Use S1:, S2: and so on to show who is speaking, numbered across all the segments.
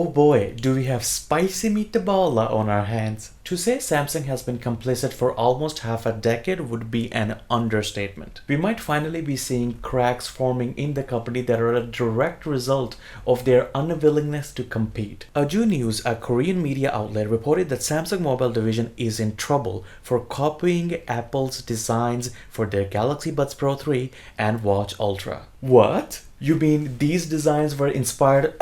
S1: Oh boy, do we have spicy meatball on our hands. To say Samsung has been complicit for almost half a decade would be an understatement. We might finally be seeing cracks forming in the company that are a direct result of their unwillingness to compete. Aju News, a Korean media outlet, reported that Samsung Mobile division is in trouble for copying Apple's designs for their Galaxy Buds Pro 3 and Watch Ultra. What? You mean these designs were inspired,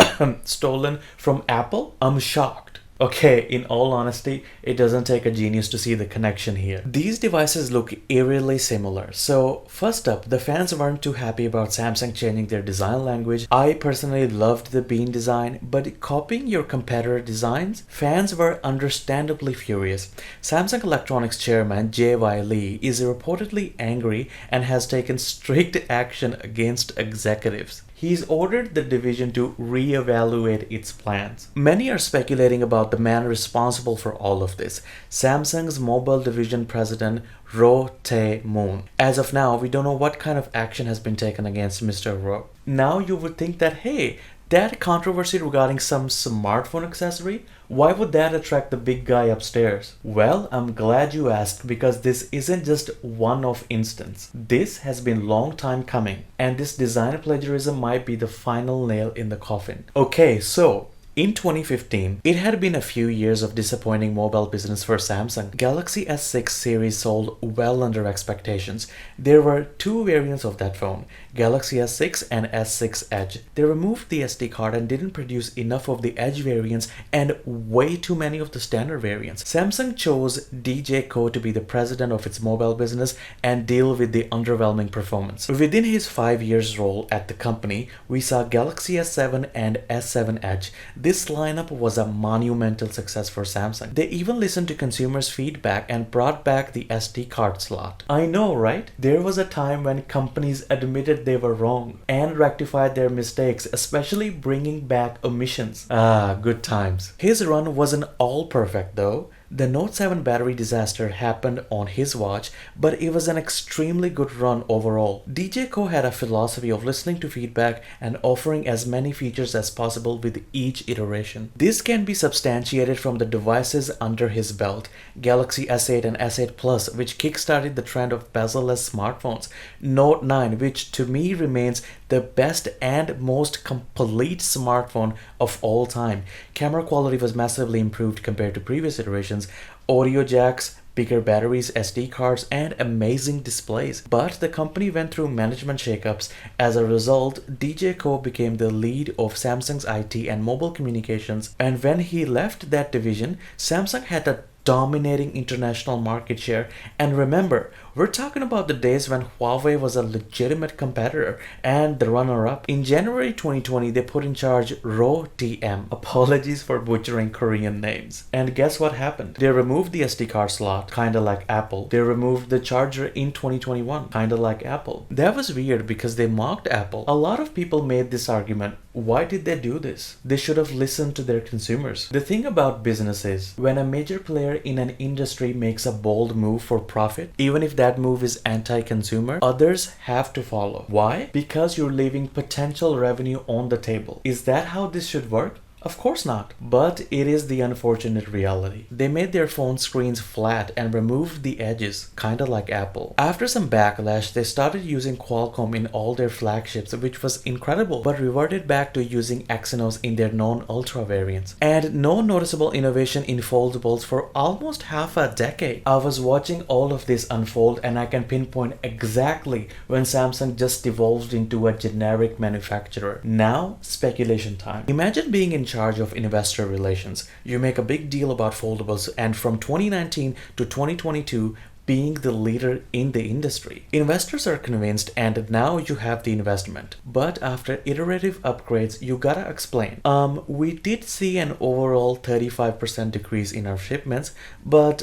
S1: stolen from Apple? I'm shocked. Okay, in all honesty, it doesn't take a genius to see the connection here. These devices look eerily similar. So, first up, the fans weren't too happy about Samsung changing their design language. I personally loved the Bean design, but copying your competitor designs? Fans were understandably furious. Samsung Electronics chairman J.Y. Lee is reportedly angry and has taken strict action against executives. He's ordered the division to reevaluate its plans. Many are speculating about the man responsible for all of this, Samsung's mobile division president Roh Tae-moon. As of now, we don't know what kind of action has been taken against Mr. Roh. Now you would think that, hey, that controversy regarding some smartphone accessory, why would that attract the big guy upstairs? Well, I'm glad you asked because this isn't just one-off instance. This has been long time coming, and this design plagiarism might be the final nail in the coffin. Okay, so in 2015, it had been a few years of disappointing mobile business for Samsung. Galaxy S6 series sold well under expectations. There were two variants of that phone, Galaxy S6 and S6 Edge. They removed the SD card and didn't produce enough of the Edge variants and way too many of the standard variants. Samsung chose DJ Ko to be the president of its mobile business and deal with the underwhelming performance. Within his 5 years role at the company, we saw Galaxy S7 and S7 Edge. This lineup was a monumental success for Samsung. They even listened to consumers' feedback and brought back the SD card slot. I know, right? There was a time when companies admitted they were wrong and rectified their mistakes, especially bringing back omissions. Ah, good times. His run wasn't all perfect though. The Note 7 battery disaster happened on his watch, but it was an extremely good run overall. DJ Ko had a philosophy of listening to feedback and offering as many features as possible with each iteration. This can be substantiated from the devices under his belt, Galaxy S8 and S8 Plus, which kickstarted the trend of bezel-less smartphones, Note 9, which to me remains the best and most complete smartphone of all time. Camera quality was massively improved compared to previous iterations, audio jacks, bigger batteries, SD cards, and amazing displays. But the company went through management shakeups. As a result, DJ Ko became the lead of Samsung's IT and mobile communications, and when he left that division, Samsung had a dominating international market share. And remember, we're talking about the days when Huawei was a legitimate competitor and the runner-up. In January 2020, they put in charge Roh TM. Apologies for butchering Korean names. And guess what happened? They removed the SD card slot, kinda like Apple. They removed the charger in 2021, kinda like Apple. That was weird because they mocked Apple. A lot of people made this argument. Why did they do this? They should have listened to their consumers. The thing about business is, when a major player in an industry makes a bold move for profit, even if that move is anti-consumer, others have to follow. Why? Because you're leaving potential revenue on the table. Is that how this should work? Of course not, but it is the unfortunate reality. They made their phone screens flat and removed the edges, kinda like Apple. After some backlash, they started using Qualcomm in all their flagships, which was incredible, but reverted back to using Exynos in their non-Ultra variants. And no noticeable innovation in foldables for almost half a decade. I was watching all of this unfold and I can pinpoint exactly when Samsung just devolved into a generic manufacturer. Now, speculation time. Imagine being in charge of investor relations. You make a big deal about foldables, and from 2019 to 2022, being the leader in the industry. Investors are convinced and now you have the investment. But after iterative upgrades, you gotta explain. We did see an overall 35% decrease in our shipments, but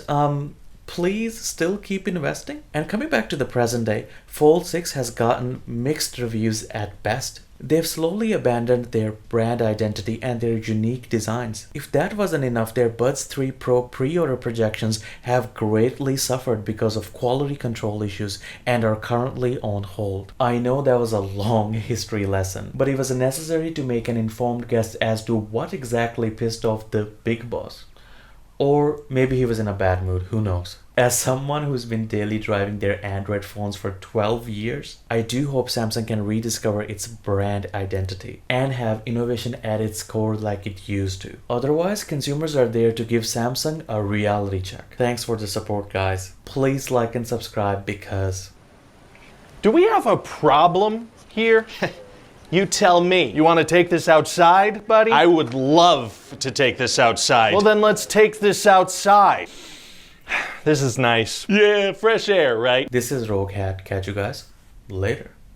S1: please still keep investing? And coming back to the present day, Fold 6 has gotten mixed reviews at best. They've slowly abandoned their brand identity and their unique designs. If that wasn't enough, their Buds 3 Pro pre-order projections have greatly suffered because of quality control issues and are currently on hold. I know that was a long history lesson, but it was necessary to make an informed guess as to what exactly pissed off the big boss. Or maybe he was in a bad mood, who knows. As someone who's been daily driving their Android phones for 12 years, I do hope Samsung can rediscover its brand identity and have innovation at its core like it used to. Otherwise, consumers are there to give Samsung a reality check. Thanks for the support, guys. Please like and subscribe because...
S2: Do we have a problem here? You tell me. You want to take this outside, buddy? I would love to take this outside. Well, then let's take this outside. This is nice. Yeah, fresh air, right?
S1: This is Rogue Hat. Catch you guys later.